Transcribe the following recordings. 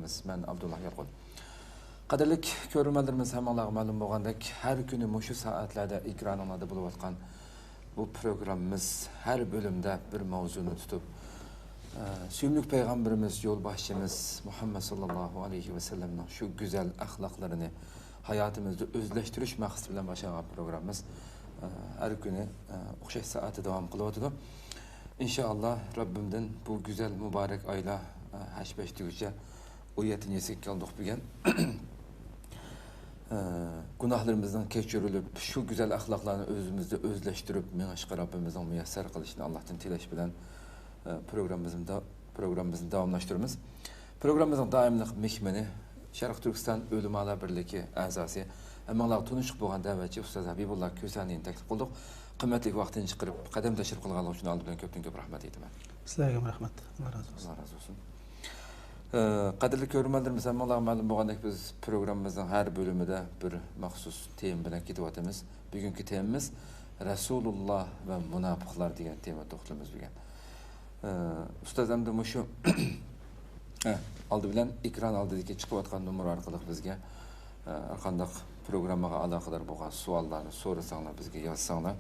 etimiz. Ben Abdullah Yarqul. Qadirlik görürmenlerimiz hem Allah'a malum bolgandek her günü muşu saatlerde ekranlarda bulup atkan bu programımız her bölümde bir mavzunu tutup Süymlük Peygamberimiz, yolbaşçımız Muhammed sallallahu aleyhi ve sellem'in şu güzel ahlaklarını hayatımızda özleştiriş maqsadi bilan başlagan programımız her günü o'xshash saati devam qilib İnşallah Rabbimden bu güzel mübarek ayla hash-besh tuguncha o yetinesiga keldik bugun. Günahlarımızdan kechirilib, şu güzel ahlaklarını özümüzde özleştirip meňaşqa Rabbimizden müyesser kılışını Allah'tan tileş bilen programımızın davamlaştırımız. Programımızın daimlik mehmeni Şarkı Türkistan Ölümalar Birliği azası Emanlar tunuşuq bolgan davetçi Ustaz Habibullah Kösani'ni taklif qildik. Qimmatli vaqtini chiqarib, qadam tashir qilganligi uchun aldi bilan ko'pdan ko'p rahmat aytaman. Sizlarga rahmat. Allah razı olsun. Allah razı olsun. Qadrli ko'rmanlarimiz, Emanlar ma'lum bo'lgandek biz programımızın her bölümünde bir maxsus tema bilan ketyapmiz. Bugungi temamiz Rasulullah ve munofiqlar degan tema to'xtalamiz bugun. Ustaz hamda mushu aldı bilan ekran oldidagi chiqayotgan nomer orqali bizga qandaq programmaga aloqador bo'lgan savollarni so'rasanglar, bizga yozsanglar,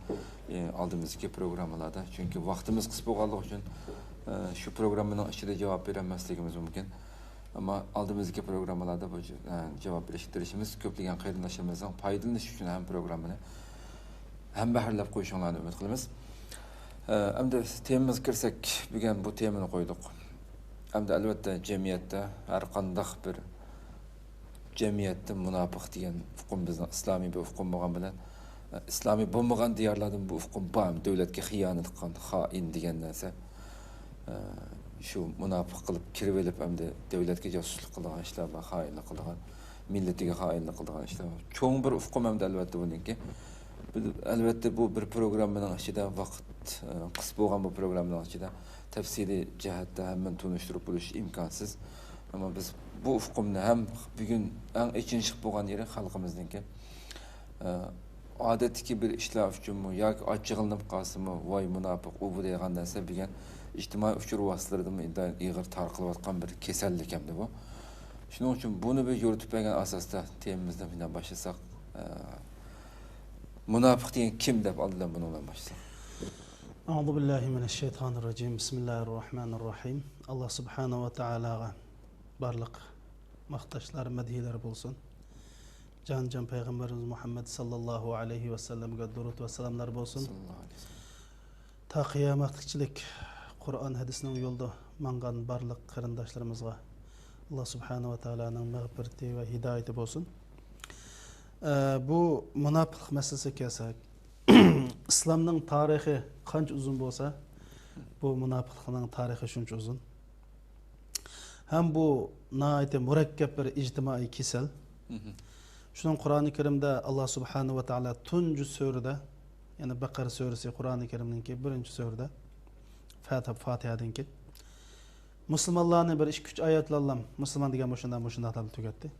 oldimizdagi programmalarda, chunki vaqtimiz qisqa bo'lganligi uchun shu programmaning ichida javob bermasligimiz mumkin. Ama oldimizdagi programmalarda bu javob berishimiz ko'plagan qarindoshimizning foydalanishi uchun ham programmani ham bahrlab qo'yishinglarni umid qilamiz. Endi temamizga kirsak, bugun bu temani qo'ydik. Endi albatta jamiyatda har qanday bir jamiyatda munofiq degan hukm bizning islomiy bir hukm bo'lgan bilan islomiy bo'lmagan diyorlardan bu hukm bor, davlatga xiyonat qilgan, xoin degan narsa shu munofiq qilib kirib olib endi davlatga josuslik qilgan ishlar va xoinlik qilgan, millatiga xoinlik qilgan ishlar. Cho'ng bir hukm ham albatta buniki. Albatta bu bir programmaning ichida vaqt qisqa bo'lgan bu programmaning ichida tafsili jihatda hamma tunishtirib bo'lish imkonsiz. Ama biz bu hukmni ham bugun eng ichinchi bo'lgan yeri xalqimizniki odatdagi bir ishlar uchunmi yoki ochiqlanib qolsinmi, voy munofiq u bu degan narsa bugun ijtimoiy uchur vositalarida ig'ir tarqalayotgan bir kasallik hamda bu. Shuning uchun buni bir yoritib bergan asosda temamizdan bilan boshlasak, munofiq degan kim deb oldidan buni bilan boshlasak. Euzu billahi mineşşeytanirracim. Bismillahirrahmanirrahim. Allah subhanahu ve taala barliq maqtashlar, madhiyalar bo'lsin. Can Peygamberimiz Muhammed sallallahu aleyhi ve sellem'e durud ve selamlar bo'lsin. Ta qiyomatchilik Qur'on hadisning yo'lida mangan barliq qarindoshlarımızga Allah subhanahu ve taala'nın mağfirati ve hidayeti bo'lsin. Bu munofiq masalasiga kelsak, İslam'ın tarihi qancha uzun bo'lsa, bu munofiqlikning tarihi shuncha uzun. Hem bu naite murakkab bir ijtimoiy kesel. Şunun Kur'an-ı Kerim'de Allah subhanahu ve taala tuncu surede, yani Bakara suresi Kur'an-ı Kerim'ninki birinci surede, Fatiha'dinki. Müslümanlarını bir 2-3 ayetlerle Müslüman diye boşundan tabi tüketti.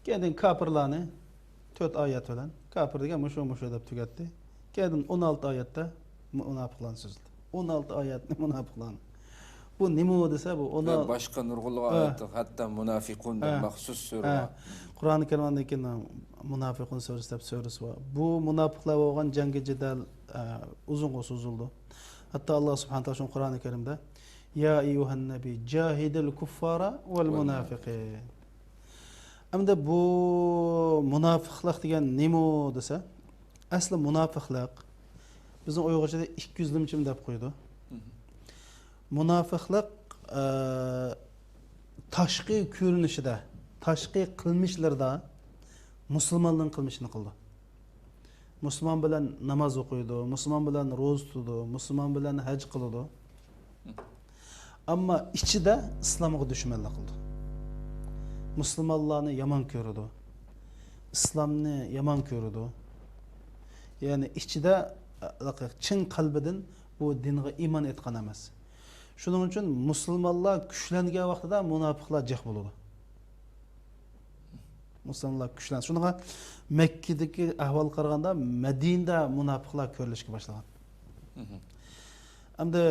Kendin kafirlarını 4 ayet olan, kafir diye muşu edip tüketti. Kendin 16 ayette münafıklarını sözledi. 16 ayet münafıklarını. Bu nimo dese bu ona başka nurgullu ayet hatta munafikun mahsus sure. Kur'an-ı Kerim'deki munafikun suresi var. Bu münafıklar olan cengi cidal uzun suzuldu. Hatta Allah subhanahu wa ta'ala Kur'an-ı Kerim'de ya eyyuhen nebi cahidil kuffara vel munafiqin. Ama bu münafıklık diyen nimo dese aslı münafıklık bizim Uygurca'da 200'lümçüm dep koydu. Munofiqlik tashqi ko'rinishida, tashqi qilmishlarda musulmonning qilmishini qildi. Musulmon bilan namoz o'qiydi, musulmon bilan ro'za tutadi, musulmon bilan haj qiladi. Ammo ichida islomga dushmanlik qildi. Musulmonlarni yomon ko'rdi. Islomni yomon ko'rdi. Ya'ni ichida chin qalbidan bu dinga iymon etgan emas. Şunun için Müslümanlar güçlengen vaxtida munofiqlar jiq bo'ladi. Müslümanlar güçlen. Şunga Mekke'deki ahval qaraganda Medinede munofiqlar ko'rilishga boshlagan. Hamda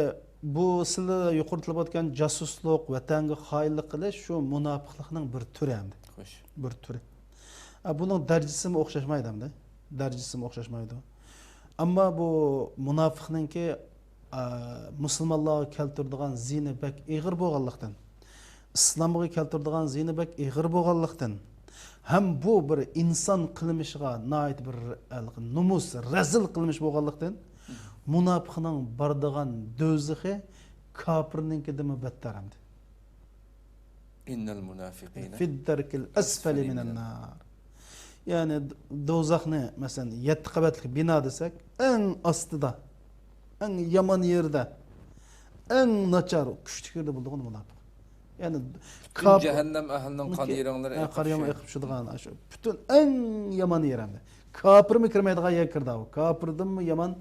bu sizlar yuqoritilib o'tgan jasusluq, vatanga xoinlik qilish shu munofiqlikning bir turi hamda. Xo'sh. Bir turi. Buning darajasi o'xshashmaydi hamda. Darajasi o'xshashmaydi. Ammo bu munofiqningki musulmonlarga keltiradigan zini bak ig'ir bo'lganlikdan, islomga keltiradigan zini bak ig'ir bo'lganlikdan, ham bu bir inson qilmishiga noit bir numus, razil qilmish bo'lganlikdan munofiqning bordigan do'zaxi kofirninkidimi battar hamda. İnnel munafiqina Fid darkil asfali minan nar. Yani do'zaxni masalan 7 qavatli bino desak, eng ostida, eng yomon yerda, eng nachar kuchli yerda bo'lgan munofiq. Yani cehennem ahlining qon yeringlar qariyam eqib shudgan shu butun eng yomon yer hamda. Kofirmi kirmaydigan yer kirdi u. Kofirdimi yomon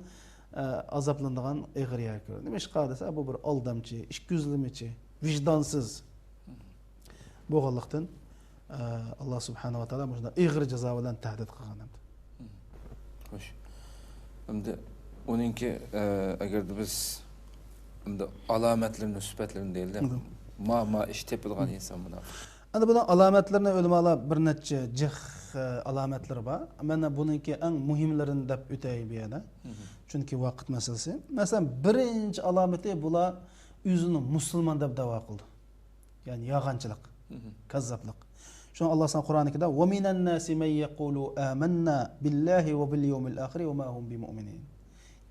azaplanadigan ig'ir yer kirdi. Nima ish qilsa bu bir aldamchi, ishko'zlimichi, vijdonsiz bo'lganlikdan Allah subhanahu wa ta'ala bunda ig'ir jazo bilan tahdid qilgan hamda. Xo'sh. Endi oningki agar biz endi alomatlarini, sifatlarini deyildi. Ma ish tepilgan inson munofiq. Endi buning alomatlarini ulamolar bir necha jih alomatlari bor. Mana buningki eng muhimlarini deb o'tay bu yerda. Chunki vaqt masalasi. Masalan, birinchi alomati bular o'zini musulmon deb da'vo qildi. Ya'ni yolg'onchilik, kazzoblik. Shuni Alloh san Qur'onida "Va minan nasi man yaqulu amanna billahi va bil yawmil akhir va ma hum bimu'minin."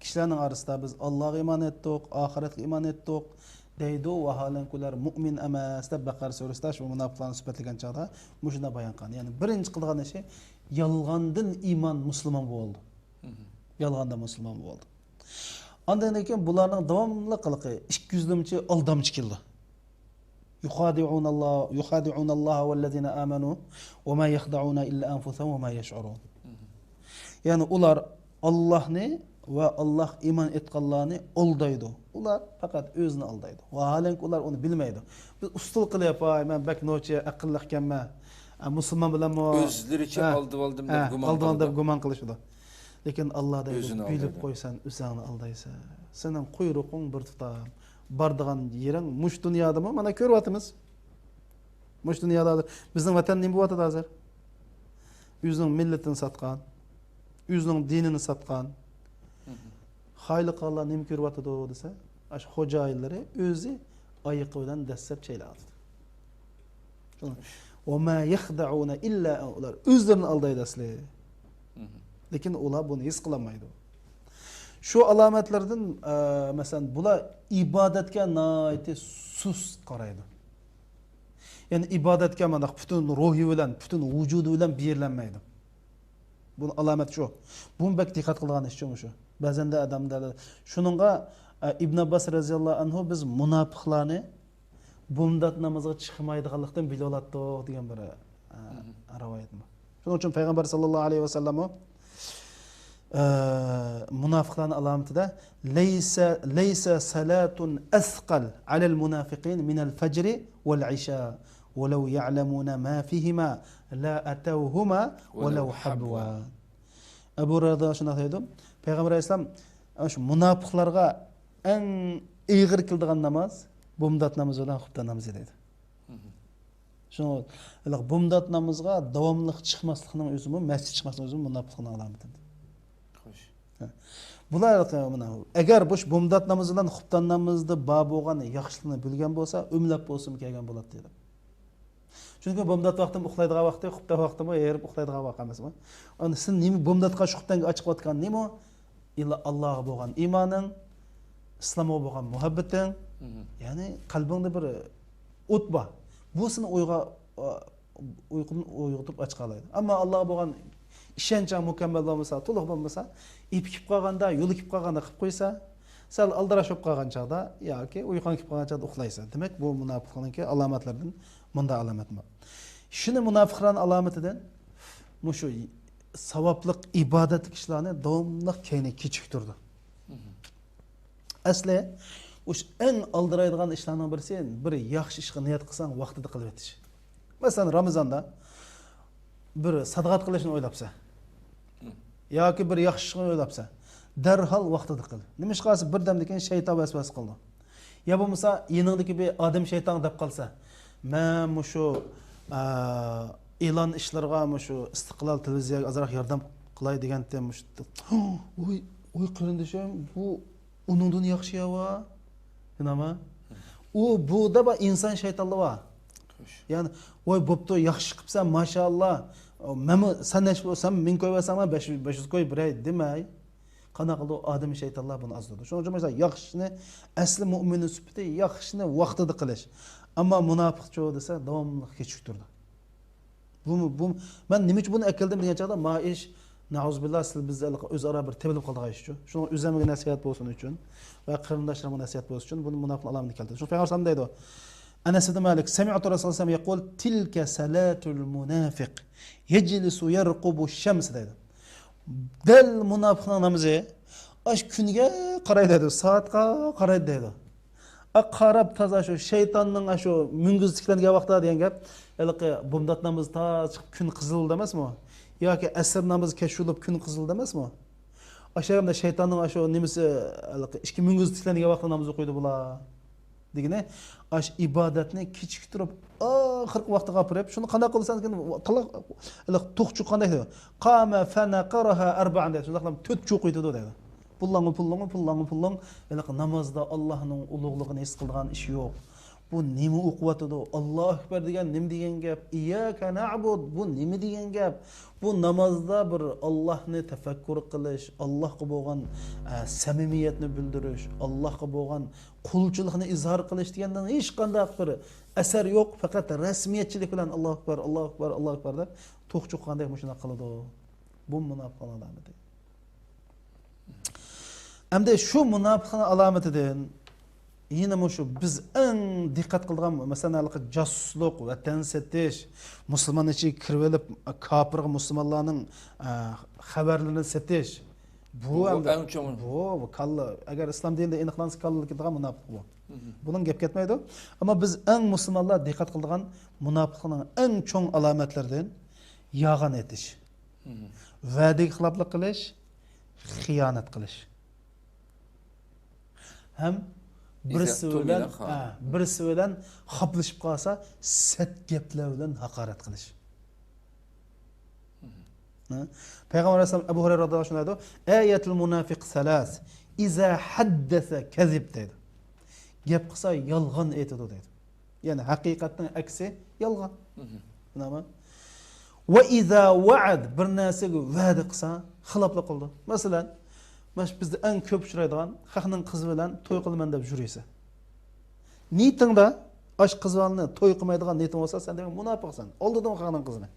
Kişilerin arasında biz Allah'a iman ettik, ahiret'e iman ettik deydi ve halen kular mu'min emas deb Bakara suresida şu münafıklarni sifatlagan çağda muşuna bayan qilgan. Yani birinci qilgan ishi yolg'ondan iman musulmon bo'ldi. Yolg'ondan musulmon bo'ldi. Ondan keyin bularning davomli qiliqi 200limchi aldamchi keldi. يخادعون الله والذين آمنوا وما يخدعون إلا أنفسهم وما يشعرون. Yani ular Allah'ni ve Allah iman etqanlarni aldaydı. Ular fakat özünü aldaydı. Ve halen ular onu bilmeydi. Biz ustul qilib men bak nochi aqlli ekanman. Musulmon bilan o'zlaricha oldim deb gumon qilishdi. Lekin Alloh da bilib qo'ysan, o'zingni aldaysan. Sening quyruqing bir tutam. Bardigan yering mush dunyodami? Mana ko'ryapmiz. Mush dunyoda bizning vatan nima bo'lyapti hozir? O'zining millatini satgan, o'zining dinini satgan. Xayliqlar nima ko'ryapti desa, ash xo'jayinlari o'zi oyiqi bilan dastlab chaylayapti. Wa ma yakhda'una illa ular o'zlarini aldaydi asli. Lekin ular buni his qilmaydi. Şu alametlerden mesela bular ibadetke naiti sus qaraydı. Yani ibadetke mana bütün ruhi bilen, bütün vücudu bilen birlenmeydi. Bunun alamet şu. Bunu bek dikkat kılgan iş şu. Bazen de adamlar şununla İbn Abbas radıyallahu anhu biz münafıklarını bundat namazga çıkmaydiganlıktan bile olattı degan bir rivayet mi? Şunun için Peygamber sallallahu aleyhi ve sellem münafıkların alameti de leysa salatun asqal alel munafiqin minel fecri vel isha وَلَوْ يَعْلَمُونَ مَا فِيهِمَا لَا أَتَوْهُمَا وَلَوْ حَبْوًا. Ebu Hureyre şuna dedim. Peygamber Aleyhisselam şu münafıklarga en iğir kıldıgan namaz bumdat namazı olan xubda namazı dedi. Şunu bumdat namazga davamlıq çıkmaslıqның özü mü, mescid çıkmaslıqның özü mü münafıqlığın alameti. Xoş. Bular eğer bu bumdat namazından xubdan namazda bab olgan yaxşılığını bilgen bolsa, ümlep bolsun kelgen bolat dedi. Çünkü bumdat vaqtim uxlaydigan vaqti, xubda vaqtim yerib uxlaydigan vaqt emasmi? Onu sen nima bumdatga shu xubdan açıp atgan nima? İlla Allah'a bolgan imanın, İslam'a bolgan muhabbetin, yani qalbingda bir o't bor. Bu seni uyquni uyg'otib ochqalaydi. Ammo Allohga bo'lgan ishonching mukammal bo'lmasa, to'liq bo'lmasa, ipkib qolganda, yo'likib qolganda qilib qo'ysa, sal aldirash bo'lib qolgan chaqda yoki uyqung kelib qolgan chaqda uxlaysan. Demak, bu munofiqlikning alomatlaridan bunda alomat bor. Shuni munofiqlarning alomatidan mushu savoblik ibodat kishilarni davomli keyni kechiktirdi. Asli o'sha eng aldiraydigan ishlarning birisi bir yaxshi ishga niyat qilsang vaqtida qilib o'tish. Masalan, Ramazonda bir sadaqat qilishni o'ylabsa yoki bir yaxshi ishni o'ylabsa, darhol vaqtida qil. Nima ish qilsa birdamdan keyin shayton vasvas qildi. Ya bo'lmasa yeniğdeki bir adam şeytan deb qalsa, men şu e'lon ishlarga şu istiqlol televiziyaga azroq yordam qilay degandim. Oy qarindishim, bu uningdan yaxshi yava. Nima? Bu da ba inson shaytonligi va. Yani oy bo'pti, yaxshi qilibsan, maşallah. Men sen neç bo'lsam, men ko'yvasan 500 ko'y biray demay. Qana qildi odam shaytonlar buni azdirdi. Shuning uchun mesela yaxshini asli mo'minning sifati yaxshini vaqtida qilish. Ammo munofiqchi desa davomli kechiktirdi. Bu men nima uchun buni akildim degan chaqda ma ish nauzubillah siz bizlar o'zaro bir tebilib qoldik shu. Shuning o'zimga nasihat bo'lsin uchun va qarindoshlarimga nasihat bo'lsin uchun buni munofiq alamini keltirdi. Shu payg'ambar sallallohu alayhi deydi. Anas ibn Malik sami'tu Rasululloh sallallohu alayhi vasallam yaqul tilka salatul munafiq yajlisu yarqubu ash-shams deydi. Dal munofiqning namozi ash kunga qaraydi dedi, soatga qaraydi dedi. Qarab toza shu shaytonning shu mungizliklarga vaqtda degan gap, elqi bumdat namoz ta chiqib kun qizildi emasmi? Yoki asr namozi kechulib kun qizildi emasmi? Aşağımda shaytonning shu nimasi elqi ikki mungizliklarga vaqtda namoz o'qiydi bular. Degine ash ibodatni kechiktirib oxirgi vaqtga qoldirib, shuni qanday qilsangiz to'qchu qanday deydi? Qama fanaqaraha arba'an deydi. Shunda 4 o'qiydi deydi. Pullang. Namazda Allah'ın uluğluğunu his kıldıgan iş yok. Bu nimi ukvatıdı? Allahu Ekber degan nim degan gap? İyyaka na'bud bu nimi degan gap? Bu namazda bir Allah'ni tefekkür qilish, Allah'a bo'lgan samimiyetni bildirish, Allah'a bo'lgan qulchilikni izhor qilish degandan hech qanday bir asar yo'q, faqat rasmiyatchilik bilan Allahu Ekber deb to'qchuq qanday shuna qiladi. Bu munofiqlar alamati. Hamda şu munofiqning alamatidan yine şu biz en dikkat qilgan masalan jasuslik, vatan setish, musulmon ichi kirib olib kofir musulmonlarning xabarlarini setish. Bu eng cho'ng. Bu kalla agar islom dinida aniqlansa kallalik degan munofiq bu. Bunun gap ketmaydi. Ama biz en musulmonlar dikkat qilgan munofiqning eng cho'ng alomatlaridan yolg'on etish, va'daga xiloflik qilish, xiyonat qilish. Hem birisi bilan xoplashib qolsa, set gaplar bilan haqorat qilish. Payg'ambar alayhisalom Abu Hurayra radhiyallohu anhu aytdi, "Ayatul munafiq salas, iza haddasa kazib" dedi. Gap qilsa yolg'on aytadi dedi. Ya'ni haqiqatning aksi yolg'on. Nima? Va iza wa'ad bir narsaga va'da qilsa, xiloflik qildi. Masalan, bizde en köp uchraydigan xalqning qizi bilan to'y qilaman deb juraysan. Niyatingda ash qizlarni to'y qilmaydigan niyating bo'lsa, sen demak munofiqsan. Oldidan xalqning qizini.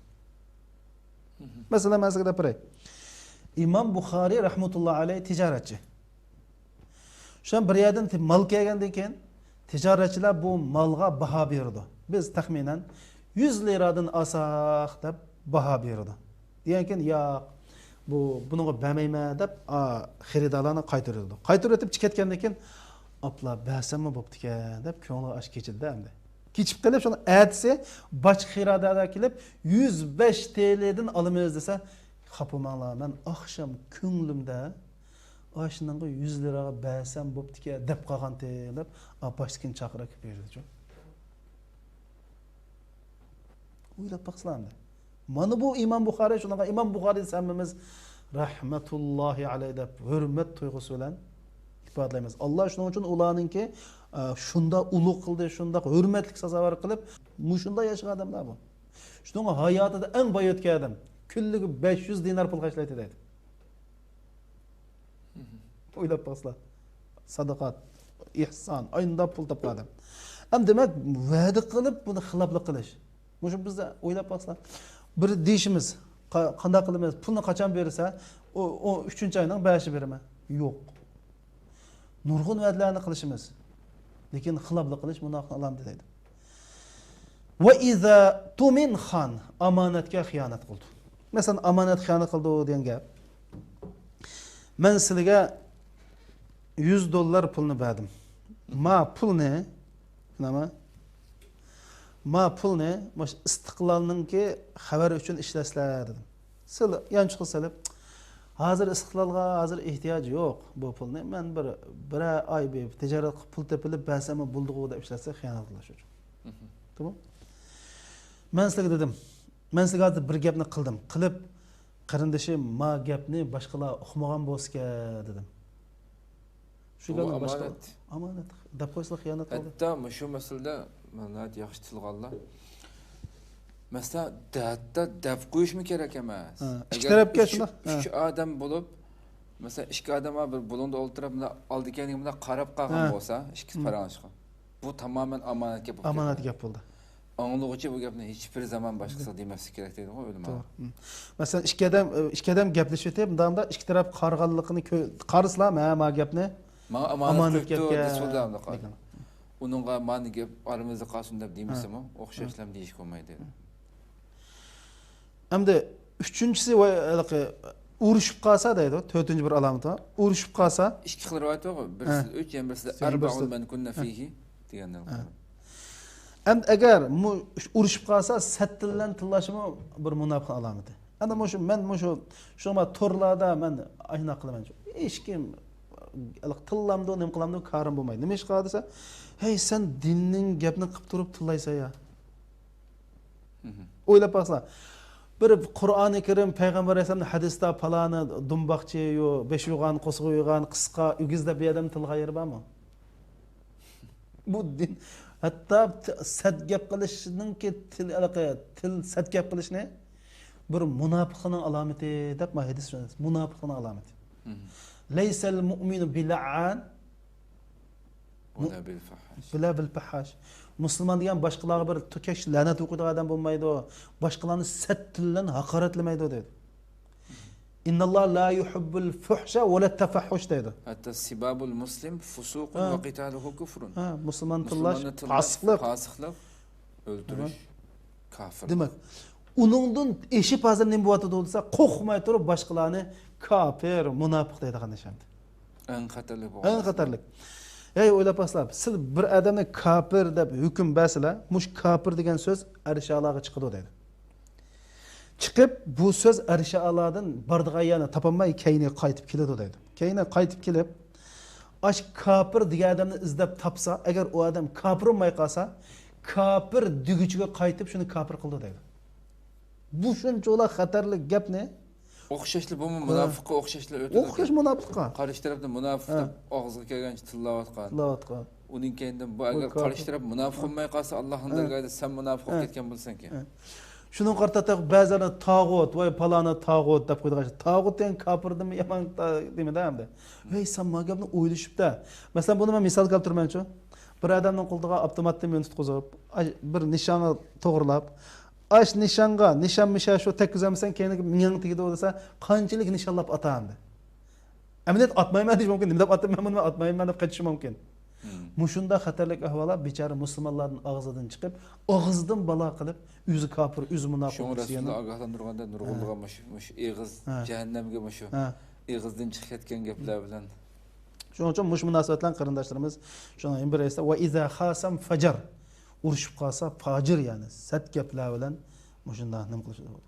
Masalan, men sizga gapiray. İmam Buxoriy rahmetullohi alayhi tijoratchi. Şun bir yerdan mal kelgandan keyin tijoratchilar bu malga baho berdi. Biz taxminan 100 liradan asaq deb baho berdi. Degan keyin yo bunu bermeyme deb xaridorlarni qaytardi. Qaytarib o'tib ketgandan keyin apla bersammi bo'pti ekan deb ko'ngli ash kechildi endi. Kechib qolib shuni aytsa, bosh xaridorlar kelib 105 TL'dan olamiz desa, xapamanglar, men oqshom ko'nglimda ashunga 100 liraga bersam bo'pti ekan deb qolgan deb boshkin chaqirib berdi. O'ylab baqsanglar. Mana bu İmam Buxoriy shunaqa İmam Buxoriy hammamiz rahmetullohi alayhi deb hurmat tuyg'usi bilan ifodalaymiz. Alloh shuning uchun ularningki shunda ulug' qildi, shunda hurmatlik sazovor qilib, mushunda yashagan odamlar bu. Shuning hayotida eng boy o'tgan odam kunliga 500 dinar pul qashlaydi deydi. O'ylab baqslar. Sadaqat, ihson, oyunda pul topadi. Ham demak, va'da qilib buni xiloflik qilish. Mushu bizda o'ylab baqslar. Bir deyishimiz, qanday qilamiz? Pulni qachon bersa, o 3-oyning 5-i beraman. Yo'q. Nurg'un va'dalarni qilishimiz. Lekin xiloflik qilish munofiq alam deydi. Va iza tumin xan amonatga xiyonat qildi. Masalan, amonat xiyonat qildi degan gap. Men sizga $100 pulni berdim. Ma pulni, nima? Ma pulni istiqlolninki xabar uchun ishlasizlar dedim. Siz yanch qilsanlar, Hazır istiqlalga hazır ehtiyoj yo'q bu pulni. Men bir oy tijorat qilib pul tepilib basama buldiq deb ishlatsa xiyonat qilish uchun. Tamam? Men sizga dedim. Men sizga hozir bir gapni qildim. Qilib qarindishim ma gapni boshqalar uqmagan bo'lsa dedim. Shu gapni boshqa amonat deb qo'ysa xiyonat qildi. Hatto shu masalada men yaxshi tilg'anlar. Mesela dahatda daf qo'yishmi kerak emas. Ikki tarafga shuna. Uch odam bo'lib, mesela ikki odam bir bulunda o'ltirib, oldikaniga bunday qarab qolgan bo'lsa, ikki paranchqa. Bu tamoman omonat gap bo'ldi. Omonat gap bo'ldi. Anglag'uchi bu gapni hech bir zaman boshqasi demaslik kerak deydi ғой, o'lim. Masalan, ikki odam gaplashib o'tib, bundanda ikki taraf qarg'anligini qaraslar, ma gapni omonat gapga so'zlamdi qoldi. Uningga mani gap aramizda qolsin deb deymizmi? O'xshashlam deyish bo'lmaydi. Hamda üçüncüsü urushib qolsa deydi, to'rtinchi bir alomat bor. Urushib qolsa, ikki xil rivoyat bor. Birisi 3, yana birisi 40 man kunna fihi deganlar. Endi agar urushib qolsa, sattillan tillashmi bir munofiq alomati. Endi men shuma torlarda men ayna qilaman. Hech kim tillamdi, nim qilamdi, karim bo'lmaydi. Nima ish qiladi desa, "Hey, sen dinning gapni qilib turib tillaysan ya." O'ylab baqsa, bir Qur'oni Karim Payg'ambar alayhisolamning hadisda palani dumbaqchi yo, beshugan, qo'sg'uygan, qisqa, ugizda bir odam tilga yer bormi? Bu din hatto sad gap qilishninki til sad gap qilishni bir munofiqning alomati deb hadis tushunasiz. Munofiqning alomati. Laysal mu'minu bil'an wala bil fahash. Müslüman degan boshqalarga bir tukash la'nat o'qiydigan odam bo'lmaydi. Boshqalarni sattillan haqoratlamaydi dedi. Innalloh la yuhibbul fuhsha va la tafahhush dedi. Hatta sibabul muslim fusuqun va qitaluhu kufrun. Musulmon tillash fasiqlik, o'ldirish, kafir. Demak, uningdan eshib hozir nima bo'layotdi desa, qo'rqmay turib boshqalarni kafir, munofiq deydigan ishandi. Eng xatarli bu. Eng xatarli. Ey o'ylab baslab, siz bir odamni kafir deb hukm bersizlar, mush kafir degan so'z arshalarga chiqadi deydi. Chiqib bu so'z arshalardan bardigan yana topolmay keyni qaytib keladi deydi. Keyni qaytib kelib, ash kafir degan odamni izlab topsa, agar u odam kafir bo'lmay qolsa, kafir dugichiga qaytib shuni kafir qildi deydi. Bu shunchoq xatarli gapni o'xshashli bu munofiqqa o'xshashli o'tadi. O'xshash munofiqqa. Qarshi tarafda munofiq og'ziga kelgancha tillayotgan. Uning keyindan bu agar qarshi taraf munofiq bo'lmay qolsa, Allohning dargohida sen munofiq bo'lib ketgan bo'lsan-ki. Shunun qartata ba'zilari tog'ut va palana tog'ut deb qo'ydilar. Tog'ut degan kafirmi yomon demada hamda. Hey, sen bu gapni o'ylashibda. Masalan, buni men misol keltirib turmanchi. Bir odamning qo'liga avtomatni men tutqizib, bir nishonni to'g'rilab, ash nishonga nishon shu tekkizamsan keyin ming tegdi desa qanchalik nishonlab atamdi. Amaliyot atmayman deyish mumkin. Nima deb atmayman, buni atmayman deb qaytish mumkin. Mushunda xatarlik ahvolar bechara musulmonlarning og'zidan chiqib, og'izdan balo qilib, o'zi kafir, o'zi munofiq. Shu Rasululloh ogohlantirganda nurg'ulg'a mush eg'iz jahannamga mush eg'izdan chiqayotgan gaplar bilan. Shuning uchun mush munosabatlar qarindoshlarimiz shuna bir esa va iza khasam fajar urushib qolsa fajir ya'ni sat gaplar bilan mushunday nima qilishadi.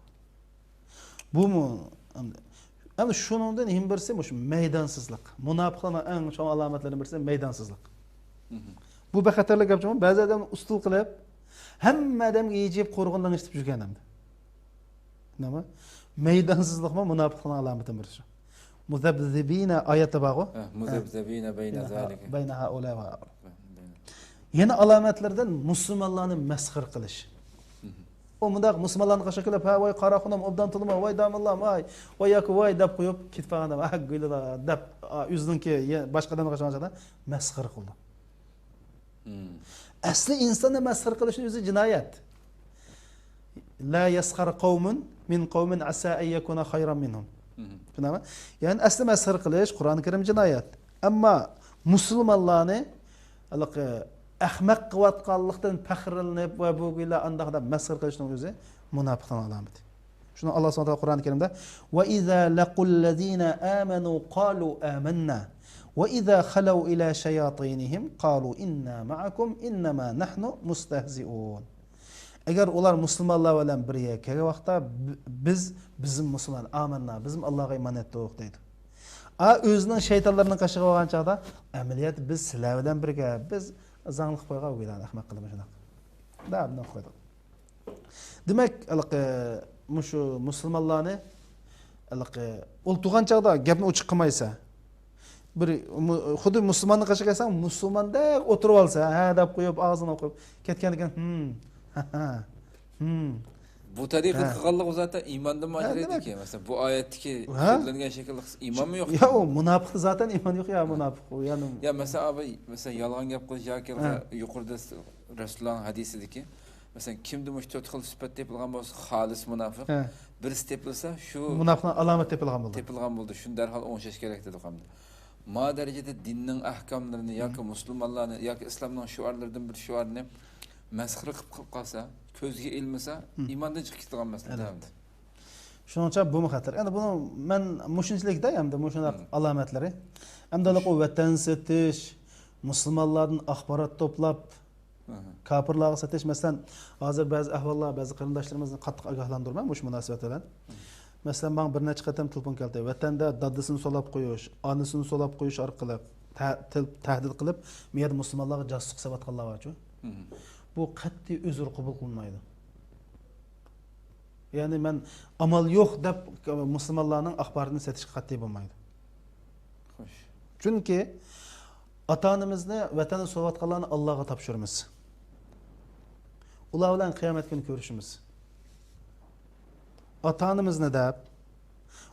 Bu endi shuningdan ham birisi mush maydonsizlik. Munofiqlarning eng chong alomatlaridan birisi maydonsizlik. Bu bexatarlik gapmi? Ba'zi odam ustul qilib, hamma odamga yejib qo'rg'ondan eshitib yurgan odam. Nima? Maydonsizlikmi munofiqlarning alomatidan birisi. Muzabzibina oyati bor-ku. Muzabzibina bayna zalika. Bayna haula va yana alomatlardan musulmonlarni masxir qilish. O mundaq musulmonlarni qashaqilab, "Ha, voy qaraxonam obdan tilma, voy damillam, voy yoki voy" deb qo'yib ketganda, "Ah, g'illar" deb o'zininki boshqa odamga qashaqada masxir qildi. Asli insonni masxir qilishning o'zi jinoyat. La yaskhar qawmun min qawmin asa an yakuna khayran minhum. Tushunami? Ya'ni asli masxir qilish Qur'oni Karim jinoyat. Ammo musulmonlarni ahmaq qilayotganlikdan faxrlanib va bu g'ila andaqda masxir qilishning o'zi munofiqning alomati. Shuni Alloh subhanahu va taolo Qur'oni Karimda va iza laqul ladina amanu qalu amanna va iza khalu ila shayatinihim qalu inna ma'akum innama nahnu mustahzi'un. Agar ular musulmonlar bilan birga kelgan vaqtda bizim musulmon amanna, bizim Allohga iymon etdik deydi. O'zining shaytonlarning qashig'i olgan chaqda amaliyat biz sizlar bilan birga biz zanglik qo'ygan o'ylarni ahmoq qilib shunaqa. Da bunday qo'ydik. Demak, mushu musulmonlarni o'ltirgan chaqda gapni ochiq qilmaysa, bir xuddi musulmonni qashig'i qilsang, musulmonda o'tirib olsa, ha deb qo'yib, og'zini qo'yib ketgan ekan. Bu tariqat qilganlik zaten imandan majraydi ki. Mesela bu ayetteki söylengen şekilde iman mı yok? Ya o münafık zaten iman yok ya münafık. Yani ya mesela abi mesela yalan gap qilish yoki yuqorida Rasulullahning hadisidagi mesela kimdi mush 4 xil sifat tepilgan bo'lsa xolis munofiq. Birisi tepilsa shu munofiqning alomat tepilgan bo'ldi. Tepilgan bo'ldi. Shuni darhol o'ngshash kerak dedi hamda. Ma darajada dinning ahkomlarini yoki musulmonlarni yoki islomning shuarlaridan bir shuarni masxira qilib qolsa, ko'zga ilmasa, imondan chiqib ketgan masala. Shuning uchun bu xatar. Endi buni men mushunchilikda hamda mushunaq alomatlari, hamda vatan setish, musulmonlardan axborot to'plab, kafirlarga setish, masalan, hozir ba'zi ahvollar, ba'zi qarindoshlarimizni qattiq ogohlantirman mush munosabat bilan. Masalan, men bir necha qatam telefon keldi. Vatanda dadasini solab qo'yish, onasini solab qo'yish orqali tahdid qilib, men musulmonlarga jasuslik savatganlar borchu. Bu qat'iy uzr qabul qilmaydi. Ya'ni men amal yo'q deb musulmonlarning axborotini setishga qat'iy bo'lmaydi. Xo'sh. Chunki ota-onamizni, vatanni so'vatganlarni Allohga topshiramiz. Ular bilan qiyomat kuni ko'rishimiz. Ota-onamizni deb,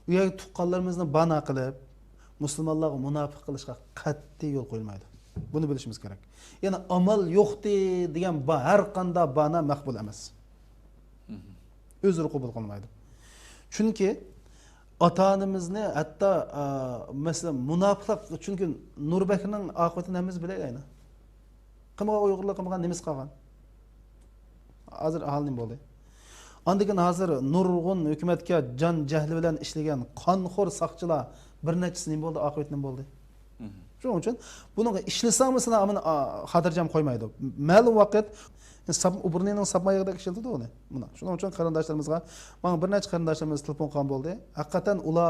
u yerga tuqqanlarimizni bana qilib, musulmonlarga munofiq qilishga qat'iy yo'l qo'yilmaydi. Buni bilishimiz kerak. Ya'ni amal yo'qdi degan har qanday bana maqbul emas. Uzr qabul qilmaydi. Chunki ota-onamizni hatto masalan munofiqlik chunki Nurbekning oqibatini hammiz bilaylik. Qilmagan Uyg'urlar qilmagan nimiz qolgan. Hozir aholining bo'ldi. Ondan hozir nurg'un hukumatga jon jahli bilan ishlagan qonxo'r saqchilar bir nechasi nima bo'ldi, oqibati nima bo'ldi? Shuning uchun buni ishlasangmi sana amini xotirjam qo'ymaydi. Ma'lum vaqt Ubrnining sapmayig'ida ishlatdi uni. Buni. Shuning uchun qarindoshlarimizga, men bir necha qarindoshlarimiz telefon qilgan bo'ldi. Haqiqatan ular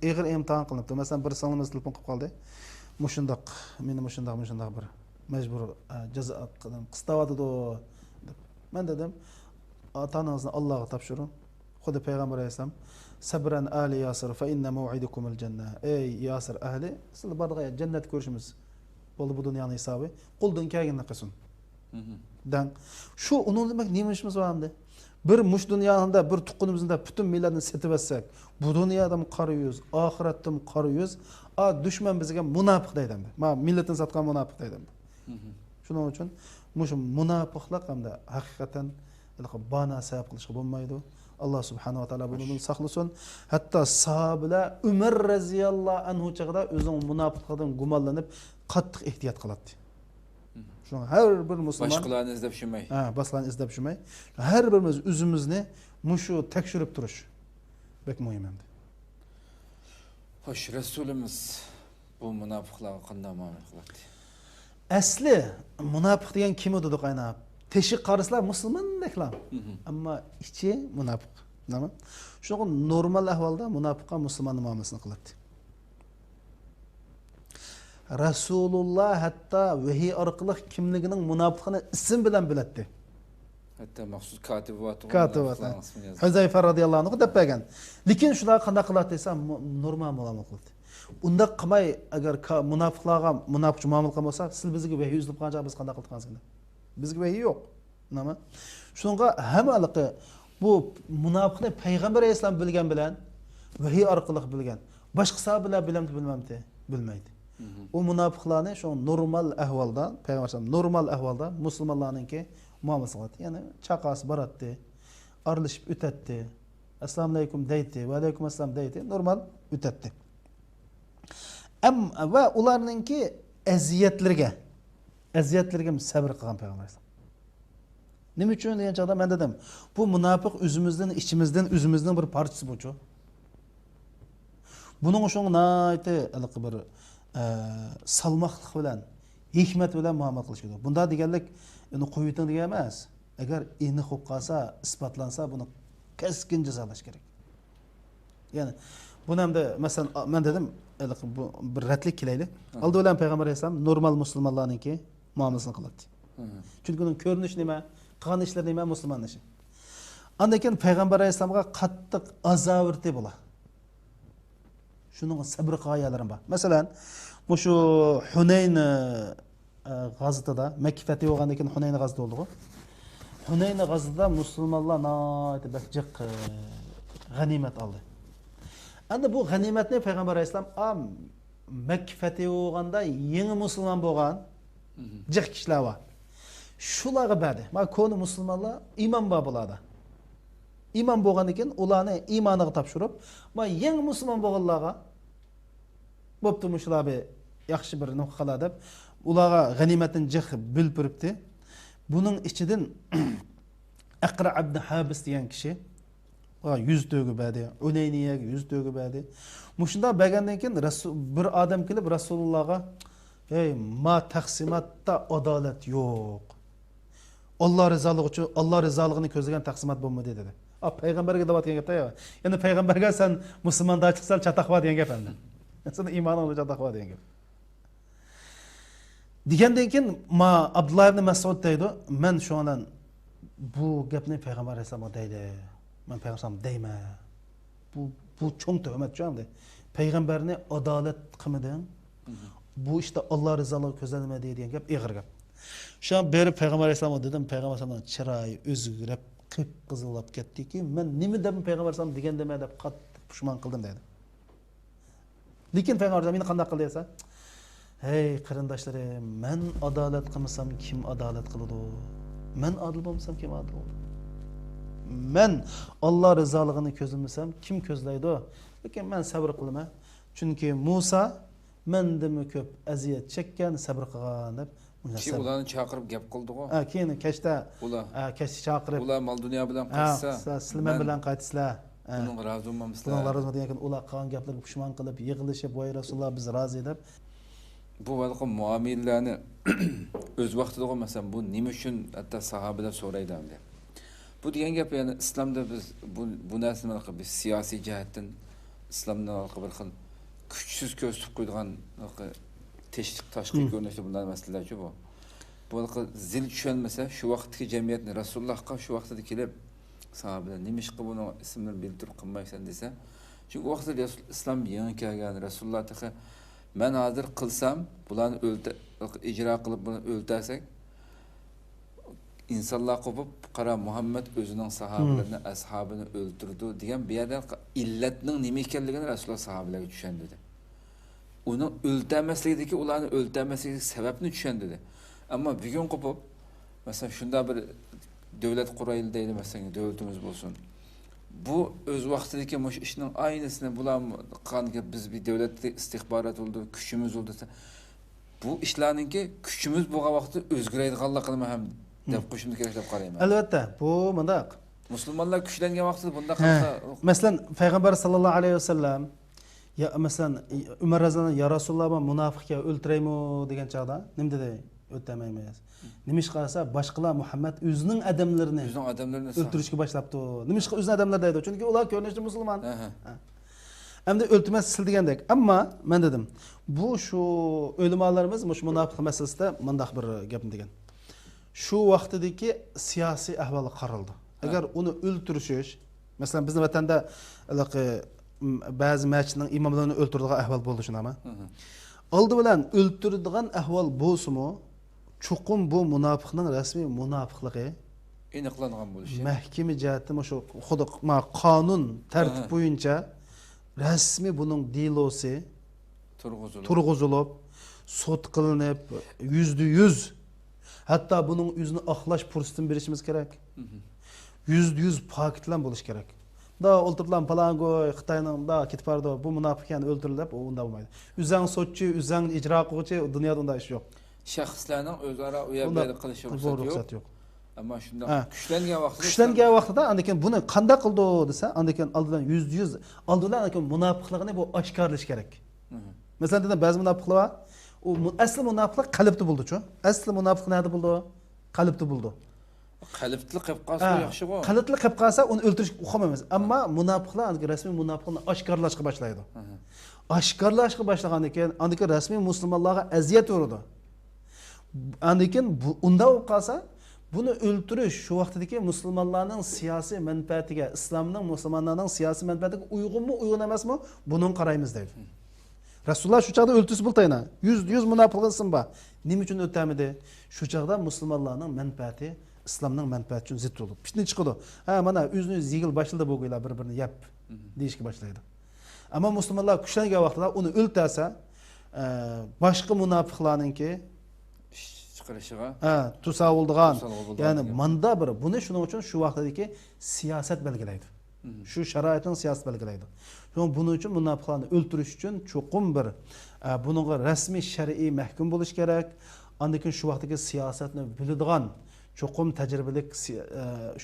ig'ir imtihon qilinibdi. Masalan, bir singlimiz telefon qilib qoldi. Mushundoq, meni mushundoq bir majbur jazo qistavadi deb. Men dedim, ota-onangizni Allohga topshiring. Xuddi payg'ambar alayhisalom sabran ali Yasir fa inna maw'idukumul janna. Ey Yasir ahli, sizlar barga jannat ko'rishimiz. Bo'ldi bu dunyoning hisobi. Quldan kelganini qilsin. Dan shu uni demak nima ishimiz bor endi? Bir mush dunyoda bir tuqqunimizda butun millatni setib etsak, bu dunyodan qora yuz, oxiratdan qora yuz, dushman bizga munofiq deydi. Men millatni satgan munofiq deydim. Shuning uchun mush munofiqlik hamda haqiqatan bana sabab qilishga bo'lmaydi. Allah subhanahu wa ta'ala bundan saqlasin. Hatta sahabelar Umar radhiyallohu anhu chaqda o'zining munofiqlikdan gumonlanib qattiq ehtiyot qiladi. Şuna her bir Müslüman başkalarını izlep düşünmeyi. Başkalarını izlep düşünmeyi. Her birimiz özümüzni muşu tekşürüp duruş. Bek mühim hem de. Hoş, Resulümüz bu münafıklarga qanday muomala qiladi? Asli münafık degan kim edi qaynab? Teşik qarıslar musulmondaklar. Ammo ichi munofiq. Nima? Shuning normal ahvolda munofiqqa musulmonning muomalasini qiladi. Rasulullah hatta vahiy orqali kimligining munofiqini ism bilan biladi. Hatta maxsus katibat. Huzayfa radhiyallohu anhu deb bergan. Lekin shular qanday qiladi desa, normal muomala qiladi. Unda qilmay agar munofiqlarga munofiqcha muomala qilmasa, siz bizga vahiy yuzlab qancha biz qanday qilgansiz? Bizga vahiy yo'q. Nima? Shunga hammaliqi bu munofiqni payg'ambar alayhisalom bilgan bilan vahiy orqali bilgan. Boshqa sahobalar bilmamdi, bilmaydi. O munofiqlarni shu normal ahvolda, payg'ambar normal ahvolda musulmonlarningki muomalasi qiladi. Ya'ni chaqasi boratdi, aralashib o'tadi. Assalomu alaykum deydi, va alaykum assalom deydi, normal o'tadi. Va ularningki aziyatlarga sabr qilgan payg'ambar. Nima uchun degan chaqda men dedim, bu munofiq o'zimizdan, o'zimizning bir parchasi bu-chu. Buning uchun nayte bir salmoqlik bilan, hikmat bilan muomala qilish kerak. Bunda deganlik, uni qo'yiting degan emas. agar aniq bo'lib qolsa, isbotlansa, buni keskin jazolash kerak. Ya'ni buni hamda masalan men dedim, bu bir ratlik kelaylik. Oldi bilan payg'ambar alayhisalom normal musulmonlarniki muomalasini qiladi. Chunki uning ko'rinishi nima, qilgan ishlari nima musulmon ishi. Ondan keyin payg'ambar alayhisalomga qattiq azobirti bo'la. Shuning sabr qoyalari bor. Masalan, shu Hunayn g'azotida, Makka fathi bo'lgandan keyin Hunayn g'azoti bo'ldi-ku. Hunayn g'azotida musulmonlar jiq g'animat oldi. Endi bu g'animatni payg'ambar alayhisalom Makka fathi bo'lganda yangi musulmon bo'lgan jiq kishilar bor. Shularga berdi. Ma konu musulmonlar iymon bor bo'ladi. Iymon bo'lgandan keyin ularni iymoniga topshirib, ma yangi musulmon bo'lganlarga bo'pti mushlar bir yaxshi bir nima qiladi deb ularga g'animatni jiq bilpiribdi. Buning ichidan Aqra ibn Habis degan kishi 100 to'g'i berdi. Unayniyaga 100 to'g'i berdi. Mushunda bergandan keyin bir odam kelib Rasulullohga "Ey, ma taqsimotda adolat yo'q. Allah rızalығы üçün, Allah rızalığını közlegen taqsimat bo'lmaydi" dedi. Payg'ambarga da'vat qilgan gapda. Endi payg'ambarga sen musulmonda chiqsan chataq bor degan gap endi. Sen iymoning chataq bor degan gap. Degandan keyin Abdullah ibn Mas'ud deydi, men shu bilan bu gapni payg'ambar alayhisalomga deydi. Men payg'ambarim deyman. Bu cho'ng tuhmat cho'mdi. Payg'ambarni adolat qilmading. Bu işte Allah rızalığını ko'zlanmaydi degan gap ig'ir gap. Şu an berib payg'ambar alayhisalomga dedim, payg'ambar alayhisalomning chiroyi o'zgarib, qip-qizillab ketdiki, men nima deb payg'ambar alayhisalom degan demay deb qattiq pushmon qildim dedi. Lekin payg'ambar alayhisalom meni qanday qildi desa, "Hey qarindoshlarim, men adolat qilmasam kim adolat qiladi? Men adil bo'lmasam kim adil bo'ladi? Men Allah rizoligini ko'zlamasam kim ko'zlaydi? Lekin men sabr qilaman. Chunki Musa mendimi ko'p aziyat chekkan, sabr qilgan" deb Ki ularni chaqirib gap qildi-ku. Keyin kechda kech chaqirib ular mol dunyo bilan qaytsa, sizlar bilan qaytsizlar. Buning rozi bo'lmamizlar. Buning rozi degan keyin ular qilgan gaplarga pushmon qilib, yig'ilishib, "Voy Rasululloh, biz rozi" deb bu valqi muomillarni o'z vaqtida qo'ymasam, bu nima uchun hatto sahobalar so'raydi hamda. Bu degan gap, ya'ni islomda biz bu narsani bir siyosiy jihatdan islomdan bir xil kuchsiz ko'z tutib qo'ygan tashqi ko'rinishda bunday masalalar-ku bu. Bu zil tushunmasa, shu vaqtdagi jamiyatni Rasulullohga shu vaqtida kelib sahobalar nima ish qilib buni ismini bildirib qilmaysan desa, chunki u vaqtda islom yangi kelgan, Rasululloh taqa men hozir qilsam, bularni ijro qilib buni o'ltasak, insonlar qo'pib, qara Muhammad o'zining sahobalarni, ashabini o'ldirdi degan bu yerda illatning nima ekanligini Rasululloh sahobalarga tushundirdi. Uni o'ltamasligidagi ularni o'ltamasligidagi sababni tushundirdi. Ammo bugun qo'pib, masalan, shunda bir davlat qurayli deydi, masalan, davlatimiz bo'lsin. Bu o'z vaqtidagi mush ishning aynısini bular qilganiga biz bir davlatda istixborot bo'ldi, kuchimiz bo'ldi desa, bu ishlarningki kuchimiz bo'lgan vaqtda o'zgaraydiganligini ham deb qo'shimni kerak deb qarayman. Albatta, bu mundaq. Musulmonlar kuchlangan vaqtida bunda qilsa, masalan, payg'ambar sallallohu alayhi vasallam ya masalan Umar raziyallohu ya Rasululloh men munofiqga o'ltiraymi degan chaqda nima dedi? O'tamaymiz. Nima ish qilsa boshqalar Muhammad o'zining odamlarini o'ltirishga boshlabdi. Nima ish o'zining odamlar deydi? Chunki ular ko'rinishda musulmon. Endi o'ltirmas sil degandek. Ammo men dedim, bu shu o'limalarimiz mush munofiq masalasida mundaq bir gapni degan. Shu vaqtdagi siyosiy ahvol qaraldi. Agar uni o'ltirish, masalan bizning vatanda ba'zi masjidning imomlarini o'ltiradigan ahvol bo'ldi shunami? Oldi bilan o'ltiradigan ahvol bo'lsa-mu, chuqum bu munofiqning rasmiy munofiqligi aniqlangan bo'lishi. Mahkama jihatdan shu xuddi qonun tartib bo'yicha rasmiy buning delosi turg'izilib, sud qilinib, %100 hatta buning o'zini oqlash fursatini berishimiz kerak. %100 paketlan bo'lish kerak. Da o'ltirdilar Palangoy, Xitoyning da ketib bordi, bu munofiqlarni o'ldirilib, u unda bo'lmaydi. O'zang sotchi, o'zang ijro qiluvchi, dunyoda unday ish yo'q. Shaxslarning o'zaro u yerda qilishi ruxsat yo'q. Ammo shunda kuchlangan vaqtida andan buni qanday qildi desa, andan oldidan %100 munofiqligini bu oshkorlash kerak. Masalan, dedim ba'zi munofiqlar u asli munofiqlik qalbda bo'ldi-ku. Asli munofiq nada bo'ldi? Qalbda bo'ldi. Qalbli qilib qalsa yaxshi go. Qalıtlı qilib qalsa uni o'ltirish uqamaymiz. Ammo munofiqlar rasmiy munofiqni oshkorlashga boshlaydi. Oshkorlashga boshlagandan keyin andiki rasmiy musulmonlarga aziyat uradi. Andikin unda bo'lib qolsa bunu öldürüş şu vaqtdagi musulmonlarning siyosiy manfaatiga, islomning musulmonlarning siyosiy manfaatiga uyg'unmi, uyg'un emasmi? Bunun qaraymiz deydi. Rasululloh shu chaqda o'ltirsa bo'ltayna. 100 munofiqsin ba. Nima uchun o'tamidi? Shu chaqda musulmonlarning manfaati islomning manfaati uchun zid bo'lib. Fitna chiqadi. Ha, mana o'zini yigil boshida bo'lganlar bir-birini yap deyishga boshlaydi. Ammo musulmonlar kuchlangan vaqtda uni o'ltirsa, boshqa munofiqlarningki chiqarishiga tusavuldigan, ya'ni manda bir buni shuning uchun shu vaqtdagi siyosat belgilaydi. Shu sharoitning siyosat belgilaydi. Şunun bunun için munofiqlarni o'ltirish uchun cho'qim bir buningga rasmiy shar'iy mahkum bo'lish kerak. Andikin shu vaqtdagi siyosatni biladigan, cho'qim tajribalik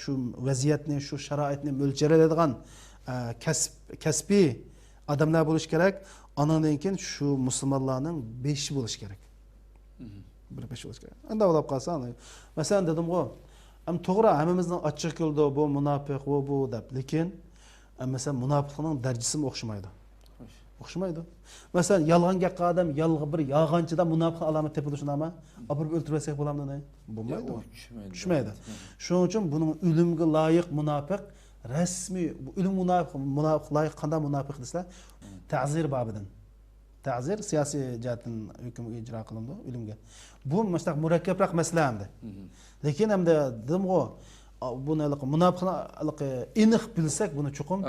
shu vaziyatni, shu sharoitni mo'ljallaydigan kasbiy odamlar bo'lish kerak. Andan keyin shu musulmonlarning beshi bo'lish kerak. Bir besh bo'lish kerak. Unda olib qolsa, masalan dedim-ku, to'g'ri hammamizning ochiq yo'lda bu munofiq bu deb, lekin mesela munofiqning darajasi o'xshamaydi. O'xshamaydi. Mesela yolg'on gapga odam bir yolg'onchida munofiq alomat tepadi shunami? Olib o'ltirsak bo'lamdi? Bo'lmaydi. Tushmaydi. Shuning uchun buning o'limga loyiq munofiq rasmiy o'lim munofiq loyiq qanday munofiq desa, ta'zir bobidan. Ta'zir siyosiy jihatdan hukm ijro qilindi o'limga. Bu mustaq murakkabroq masala hamda. Lekin hamda dedim-ku, buni munofiqni aniq bilsak buni chuqum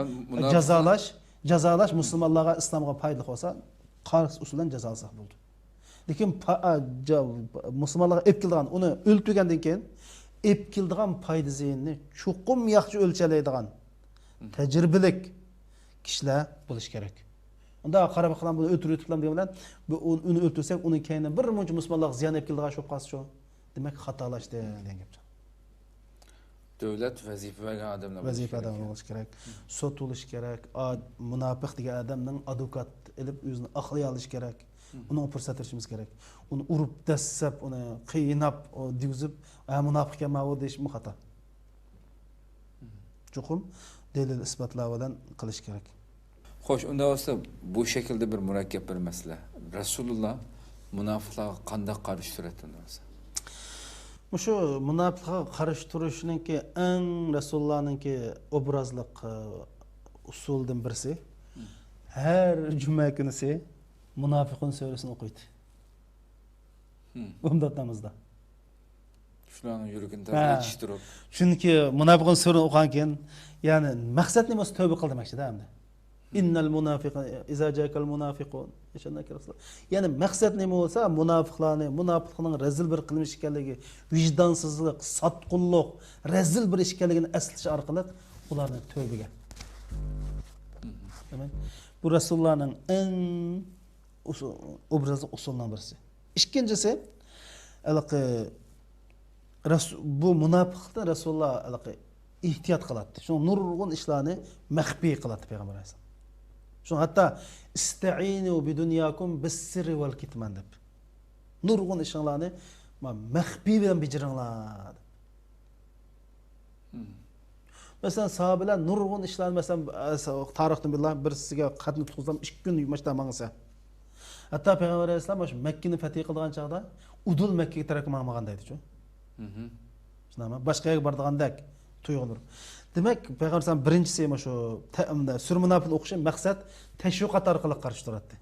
jazolash musulmonlarga islomga foydali bo'lsa qars usulan jazolasak bo'ldi. Lekin musulmonlarga epkildigan uni o'ltirgandan keyin epkildigan foydasini chuqum yaxshi o'lchalaydigan tajribalik kishilar bo'lish kerak. Unda qarab qalam buni o'tirib bilan degan bu uni o'ltirsak uning keyindan bir muncha musulmonlar ziyon epkildigan shu qolsa shu demak xatolashdi degan gap. Devlet vazife vergan adamlar bo'lish kerak. Sot bo'lish kerak. Munofiq degan odamning advokat elib o'zini aqlay olish kerak. Uni fursat berishimiz kerak. Uni urib dassab, uni qiynab, digizib, munofiq emas deyish xato. Chuqum dalil isbotlar bilan qilish kerak. Xo'sh, unda bo'lsa bu shaklda bir murakkab bir masala. Rasululloh munofiqlarga qanday qarshi turadi bo'lsa? Şu munofiqqa qarshi turishninki eng Rasulullohninki obrazliq usuldan birisi her juma kunisi munofiqun surasini o'qiydi. Umdatamizda. Shularning yuragini tartishtirib. Chunki munofiqun surasini o'qigan keyin, ya'ni maqsad nima tavba qil demoqchi-da hamda. İnnal munafiqun iza ja'akal munafiqun. Yani maksat nima bo'lsa, munofiqning rezil bir qilmish ekanligi, vijdonsizlik, satqunlik, rezil bir ish ekanligini eslash orqali ularni tövbega. Demak, bu Rasulullohning eng obrazi usuldan birisi. Ikkinchisi, bu munofiqdan Rasululloh ehtiyot qiladi. Shu nurg'un ishlarni maxfiy qiladi payg'ambar alayhisalom. Şu hatta istainu bi dunyakum bis-sirri vel kitman deb. Nurg'un ishinglarni maxfiy bilan bijiringlar. Mesela sahabeler nurg'un ishlarni mesela tarixdan billah birisiga xatni tutqizsam 2 kun mashta mangsa. Hatta payg'ambar alayhisalom shu Makkani fath qilgan chaqda udul Makkaga taraf mangmagan deydi-ku. Shunami? Boshqa yerga bordigandek tuyg'unur. Demek Peygamber sallam birincisi şu sür munofiqni o'qishi maqsad tashviqat orqali qarshi turadi.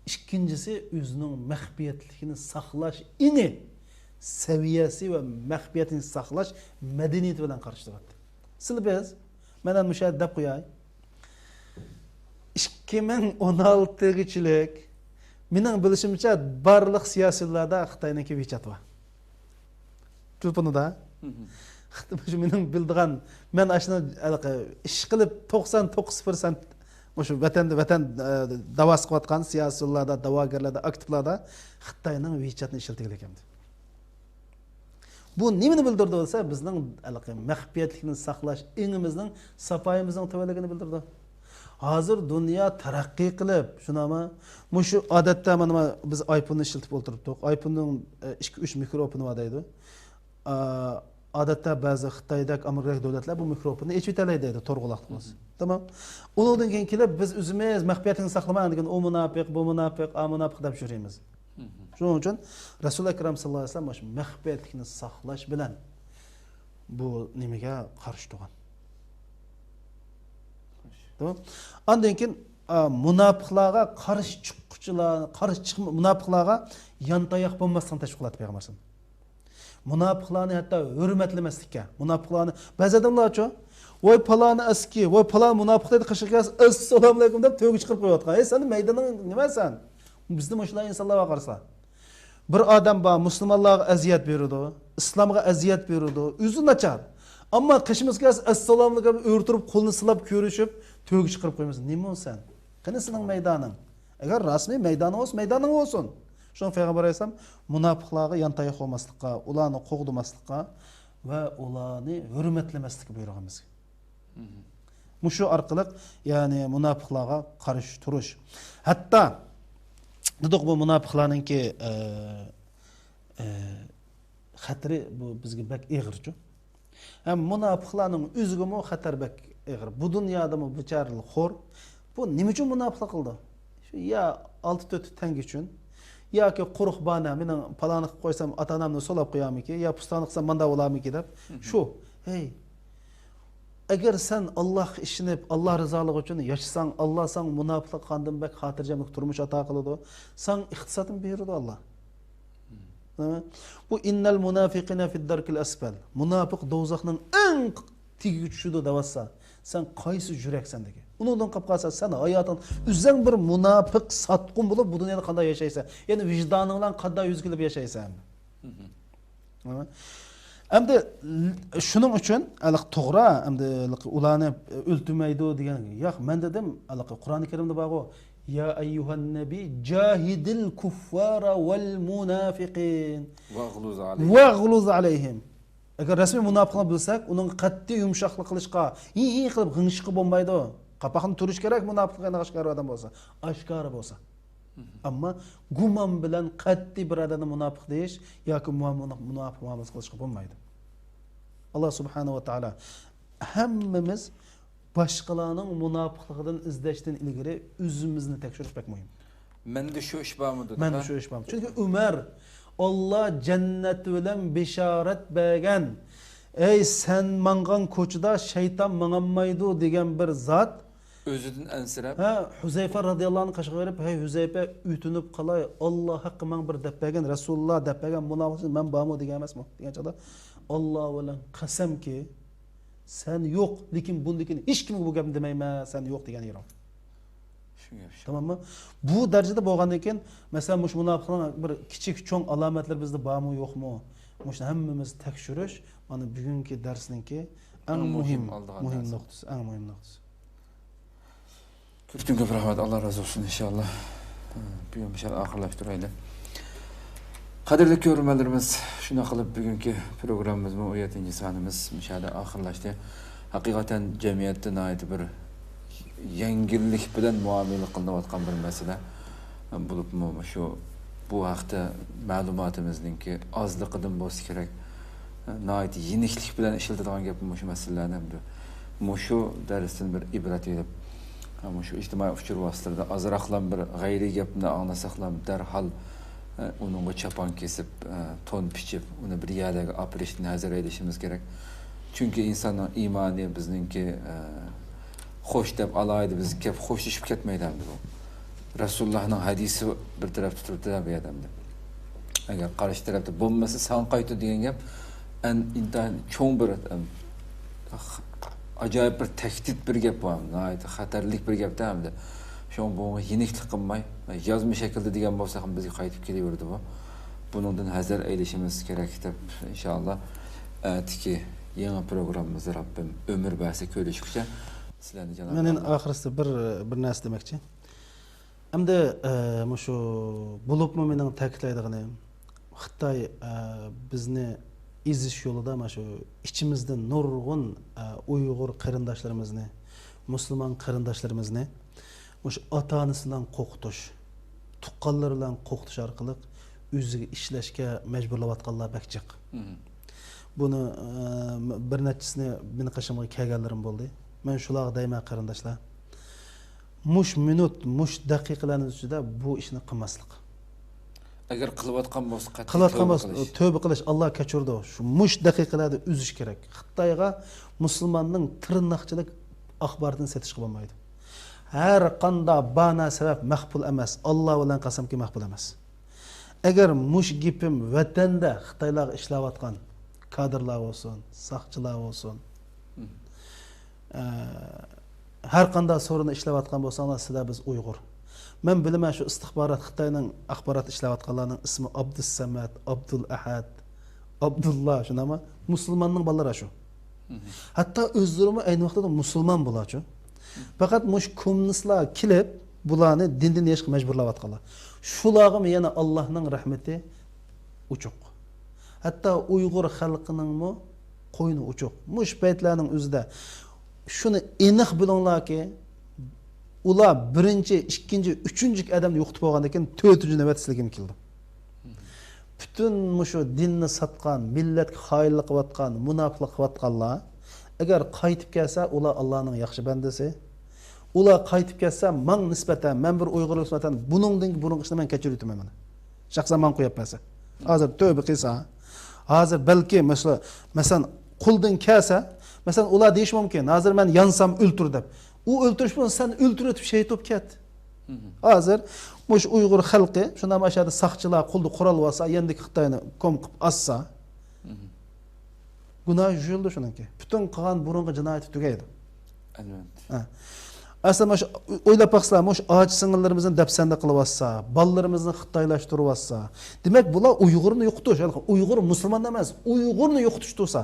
İkincisi o'zining maxfiyatligini saqlash ini saviyasi va maxfiyatini saqlash madaniyati bilan qarshi turadi. Siz biz mana mushahid deb qo'yay. 2016-yillik mening bilishimcha barliq siyosiylarda Xitoyniki WeChat bor. Tupunida Şu benim bildiğim, ben aslında iş kılıp 99% şu vatan davası kıvatkan siyasilarda, davagerlerde, aktiflerde Xitayning WeChat'ni işletilgan ekan. Bu nimani bildirdi olsa, bizning maxfiyatlikni saqlash, ingimizning, safayimizning tavalligini bildirdi. Hozir dunyo taraqqiy qilib, shunami, shu odatda mana biz iPhone'ni ishlatib o'tiribdik. iPhone'ning 2-3 mikrofoni bor deydi. odatda ba'zi Xitoydagi Amerikadagi davlatlar bu mikrofonni echib yetalaydi deydi, to'rg'uloqimiz. Tamam. Undan keyin kelib biz o'zimiz maxfiyatini saqlamaylik degan, u munofiq, bu munofiq, a munofiq deb yuramiz. Shuning uchun Rasul akram sallallohu alayhi vasallam shu maxfiyatlikni saqlash bilan bu nimaga qarshi turgan. Tamam. Ondan keyin munofiqlarga qarshi chiqquchilar, munofiqlarga yantayoq bo'lmasdan tashviq qiladi payg'ambar. Munofiqlarni hatto hurmatlamaslikka, munofiqlarni ba'zi odamlar-chi, voy paloni aski, voy palon munofiq deb qishirgas, assalomu alaykum deb to'g'i chiqarib qo'yayotgan. Ey sen maydoning nimasan? Bizni mushlar insonlarga qarasa. Bir odam bor, musulmonlarga aziyat beradi, islomga aziyat beradi, o'zi nachar. Ammo qishimizga assalomu alaykum o'rtirib qo'lni silab ko'rishib, to'g'i chiqarib qo'yamiz. Nima sen? Qani sening maydoning? Agar rasmiy maydoning olsa, maydoning olsin. Şun Peygamber Aleyhisselam münafıklığa yantayak olmaslıkka, ulanı qoğdumaslıkka ve ulanı hürmetlemeslikka buyurğanımız. Muşu arqılıq yani münafıklığa karşı turuş. Hatta dedik bu münafıkların ki xatiri bu bizge bek eğirçu. Hem münafıkların üzgümü xatar bek eğir. Bu dünyada mı biçarlı xor. Bu nima uchun münafıklık kıldı? Ya 6-4 tenge üçün. Ya ki quruq bana mening palani qilib qo'ysam ota-onamni so'lab qo'yamiki, ya pustani qilsam manda bo'lamiki deb. Shu, hey. Agar sen Alloh ishinib, Alloh rizoligi uchun yashasang, Alloh sen munofiqlik qandan bak xotirjamlik turmush ato qiladi. Sen iqtisodini beradi Alloh. Bu innal munafiqina fid darkil asfal. Munofiq do'zaxning eng tigi tushidi davasa. Sen qaysi yuraksan degi. Undan qolib qolsa sen hayoting o'zing bir munofiq satqun bo'lib bu dunyoda qanday yashaysan? Ya'ni vijdoning bilan qanday yuz kelib yashaysan? Endi shuning uchun aniq to'g'ri, endi ularni o'ltirmaydi degan. Yo'q, men dedim, aniq Qur'oni Karimda bor-ku, ya ayyuhan nabiy jahidil kuffara wal munafiqin waghluz alayhim. Agar rasmiy munofiqni bilsak, uning qat'iy yumshoqlik qilishga, qilib g'ingishqa bo'lmaydi. Qapaqni turish kerak munofiqlarga oshkor odam bo'lsa, oshkor bo'lsa. Ammo gumon bilan qat'iy bir odamni munofiq deyish yoki munofiq muomalat qilishga bo'lmaydi. Alloh subhanahu va taolo hammamiz boshqalarning munofiqligidan izlashdan ilgari o'zimizni tekshirishmek muhim. Menda shu ish bormi dedi. Menda shu ish bormi? Chunki Umar Allah cennet bilen bisharet bergen. Ey sen mangan koçuda şeytan manganmaydı degen bir zat. Özüdün ensirep. Huzeyfe radıyallahu anh kaşık verip, hey Huzeyfe ütünüp kalay, Allah hakkı man bir depegen, Resulullah depegen, münafıksız men bağımı digemez mi? Digen çada, Allah bilen kasem ki, sen yok, lekin bundikin hiç kimi bu gebim demeyme, sen yok digen yerim. Tamam mı? Bu derecede bo'lgandan keyin mesela mush munofiqlarning bir kichik cho'ng alomatlar bizda bormi yo'qmi? Mush hammamiz tekshirish mana bugungi darsninki eng muhim nuqtasi, eng muhim nuqtasi. Ko'p rahmat, Alloh razı olsun inşallah. Bugün inşallah oxirlashtiraylik. Qadrli ko'ruvchilarimiz, shuna qilib bugungi programmamiz 17-sonimiz inşallah oxirlashdi. Haqiqatan jamiyatda nihoyat bir yengillik bilan muomala qilinayotgan bir masala bo'libmi shu bu haqda ma'lumotimizninki ozliqidan bo'lsa kerak. Nihoyat yeniklik bilan ishiladigan gap shu masalalarni hamda shu darsdan bir ibrat edib shu ijtimoiy uchur vositalarida ozroqlam bir g'ayriy gapni anglasaqlam darhol uningga chapon kesib to'n pichib uni bir yerga olib borishni nazar edishimiz kerak. Chunki insonning iymoni bizningki xo'sh deb alaydi biz gap xo'shishib ketmaydi bu. Rasulullohning hadisi bir tarafda turibdi bu odamda. Agar qarshi tarafda bo'lmasa san qaytdi degan gap intan cho'ng bir ajoyib bir tahdid bir gap bu. Nihoyat xatarlik bir gapda hamda. Shu bu yeniklik qilmay yozma shaklda degan bo'lsa ham bizga qaytib kelaverdi bu. Buningdan hazar eylishimiz kerak deb inshaalloh atiki yangi programmamizda Rabbim ömür bersa ko'rishguncha sizlarni janob. Men oxirida bir narsa demoqchi. Hamda shu bo'libmi mening ta'kidlaydiganim Xitoy bizni izish yo'lida mana shu ichimizda nurg'un Uyg'ur qarindoshlarimizni, musulmon qarindoshlarimizni shu ota-onasi bilan qo'qitish, tuqqanlar bilan qo'qitish orqali o'ziga ishlashga majburlayotganlar bakchiq. Buni bir nechasini meni qishimga kelganlarim bo'ldi. Men shularga deyman qarindoshlar. Mush minut, mush daqiqalarning ichida bu ishni qilmaslik. Agar qilayotgan bo'lsa, Qilayotgan bo'lsa, tövbe qilish, Alloh kechirdi. Shu mush daqiqalarda uzish kerak. Xitoyga musulmonning tirnoqchilik axborotini setishga bo'lmaydi. Har qanday bana sabab mahbul emas. Alloh bilan qasamki mahbul emas. Agar mush gipim vatanda Xitoylarga ishlayotgan kadrlar olsun, saqchilar olsun, har qanday sorunni ishlayotgan bo'lsanglar, sizlar biz Uyg'ur. Men bilaman shu istixborot Xitoyning axborot ishlayotganlarning ismi Abdussamad, Abdul Ahad, Abdullah shunami musulmonning bolalari shu. Hatto o'zlari ayni vaqtda musulmon bo'larchi. Faqat mush kommunistlar kelib bularni dindan yashashga majburlayotganlar. Shularga yana Allohning rahmati uchuq. Hatta Uyg'ur xalqining mo qo'yni uchuq. Mush paytlarning o'zida shuni aniq bilinglarki, ular birinchi, ikkinchi, uchinchi odamni yo'qitib bo'lgandan keyin to'rtinchi navbat sizlarga keldi. Butun mushu dinni satgan, millatga xoinlik qilayotgan, munofiqlik qilayotganlar agar qaytib kelsa, ular Allohning yaxshi bandasi. Ular qaytib kelsa, men nisbatan, men bir Uyg'urga nisbatan buningdan burun ishni men kechirib o'taman mana. Shaxsan men qo'yapman. Hozir tövbe qilsa, hozir balki masalan quldan kelsa, masalan ular deyish mumkin, hozir men yansam o'ltir deb. U o'ltirish bilan sen o'ltirib shahid bo'lib ket. Hozir mush Uyg'ur xalqi shunda mashada saqchilar qulni qurol olsa, endi Xitoyni kom qilib assa. Gunoh yuzildi shuningki. Butun qilgan burungi jinoyati tugaydi. Albatta. Aslında o'ylab baqsizlar, mush och singillarimizni dafsanda qilib olsa, bolalarimizni xitoylashtirib olsa, demak bular Uyg'urni yo'qotish, Uyg'ur musulmon emas, Uyg'urni yo'qotish tursa.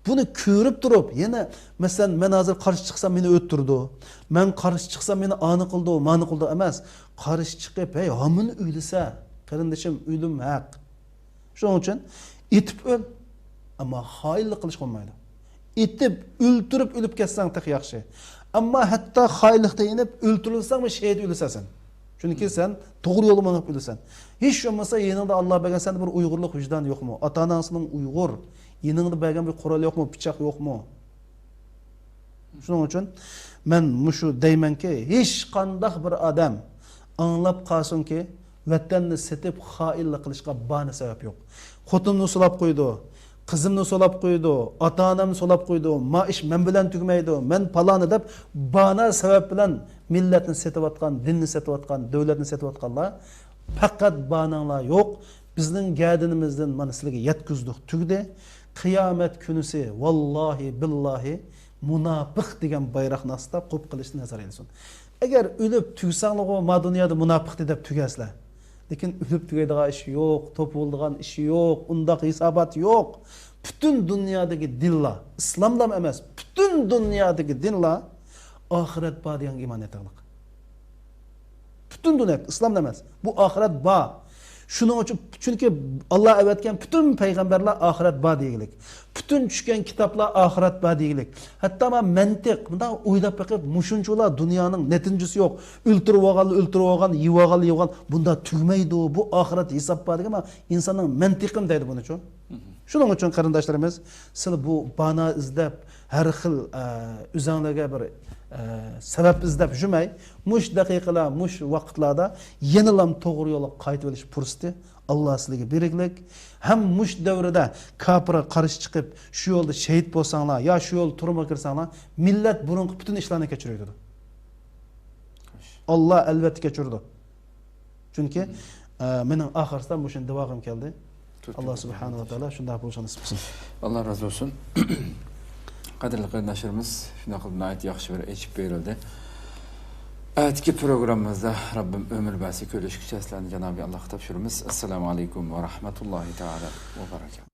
Buni ko'rib turib, yana masalan men hozir qarshi chiqsam meni o'ttirdi. Men qarshi chiqsam meni ani qildi, mani qildi emas. Qarshi chiqib, "Hey, hamin o'lsa, qarindishim, o'lim haq." Shuning uchun etib o'l, ammo xoinlik qilish olmaydi. Etib, o'ltirib o'lib ketsang tek yaxshi. Amma hatta xoinlikda inib o'ltirilsang mi shahid o'lasan. Chunki sen to'g'ri yo'lga minib o'lasan. Hech bo'lmasa yaningda Alloh bergan sen bir Uyg'urlik vijdan yo'qmi? Ota-onasining Uyg'ur, yaningda bergan bir qurol yo'qmi, pichoq yo'qmi? Shuning uchun men mushu deymanki, hech qanday bir odam anglab qolsinki, vatanni setib xoinlik qilishga bani sabab yo'q. Xotinni solab qo'ydi. Qizimni solab qo'ydi, ota-onamni solab qo'ydi, ma ish men bilan tugmaydi, men paloni deb bana sabab bilan millatni setayotgan, dinni setayotgan, davlatni setayotganlar faqat bananglar yo'q. Bizning gadinimizdan mana sizlarga yetkizdik, tugdi. Qiyomat kunisi vallahi billahi munofiq degan bayroqni ostida qo'p qilishni nazar ilsin. Agar o'lib tugsanglar, ma dunyoda munofiq deb tugasizlar. Lekin ölüp tugaydigan iş yok, topulduğan iş yok, undaq hisabat yok. Bütün dünyadaki dinler, İslam'dan emas, bütün dünyadaki dinler ahiret ba degan iman etalik. Bütün dünya, İslam'dan emas. Bu ahiret ba. Şunun için, çünkü Allah evetken bütün peygamberler ahiret ba deyilik. Bütün düşken kitaplar ahiret ba deyilik. Hatta ama mentik, bunda oylap bakıp muşuncular dünyanın netincesi yok. Ültürü oğan, yivagal. Bunda tügmeydi o, bu ahiret hesap ba deyilik ama insanın mentikim deydi bunu için. Şunun için karındaşlarımız, siz bu bana izlep, her xil üzerlerine bir sebep izlep jümey, muş dakikalar, muş vakitlarda yenilam doğru yola kayıt veriş fırsatı Allah sizlarga beriklik. Hem muş devrede kapıra karşı çıkıp şu yolda şehit bolsanglar, ya şu yol turuma kirsanglar, millet bunun bütün işlerini geçiriyordu. Allah elbette geçirdi. Çünkü benim ahırda muşun devagım geldi. Allah subhanahu wa ta'ala şunday bo'lishini nasib qilsin. Allah razı olsun. Qadrli qarindoshlarimiz, shunday qilib nihoyat yaxshi bir echib berildi. Atki programımızda Rabbim ömür basi ko'rishga sizlarni Janobi Allohga topshiramiz. Assalomu alaykum va rahmatullohi taala va barakatuh.